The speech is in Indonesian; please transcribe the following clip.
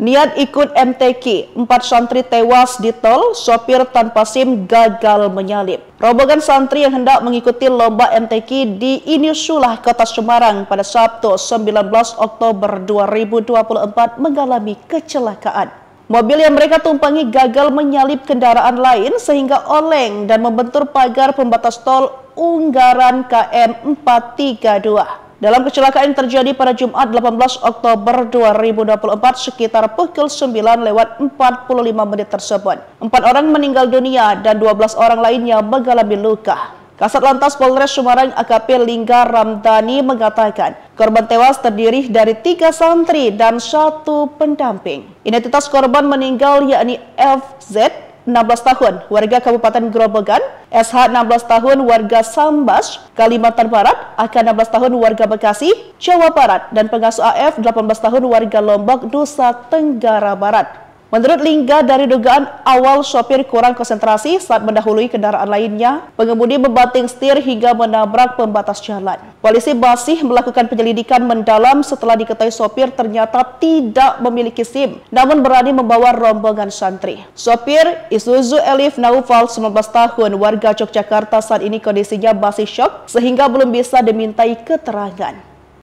Niat ikut MTQ, 4 santri tewas di tol, sopir tanpa SIM gagal menyalip. Rombongan santri yang hendak mengikuti lomba MTQ di Inisulah, Kota Semarang pada Sabtu 19 Oktober 2024 mengalami kecelakaan. Mobil yang mereka tumpangi gagal menyalip kendaraan lain sehingga oleng dan membentur pagar pembatas tol Unggaran KM 432. Dalam kecelakaan yang terjadi pada Jumat 18 Oktober 2024 sekitar pukul 9:45 tersebut. 4 orang meninggal dunia dan 12 orang lainnya mengalami luka. Kasat Lantas Polres Semarang AKP Lingga Ramdhani mengatakan korban tewas terdiri dari 3 santri dan 1 pendamping. Identitas korban meninggal yakni FZ 16 tahun, warga Kabupaten Grobogan, SH 16 tahun, warga Sambas, Kalimantan Barat, AK 16 tahun, warga Bekasi, Jawa Barat, dan pengasuh AF 18 tahun, warga Lombok, Nusa Tenggara Barat. Menurut Lingga, dari dugaan awal sopir kurang konsentrasi saat mendahului kendaraan lainnya, pengemudi membanting setir hingga menabrak pembatas jalan. Polisi masih melakukan penyelidikan mendalam setelah diketahui sopir ternyata tidak memiliki SIM, namun berani membawa rombongan santri. Sopir Isuzu Elif Naufal 19 tahun, warga Yogyakarta, saat ini kondisinya masih syok sehingga belum bisa dimintai keterangan.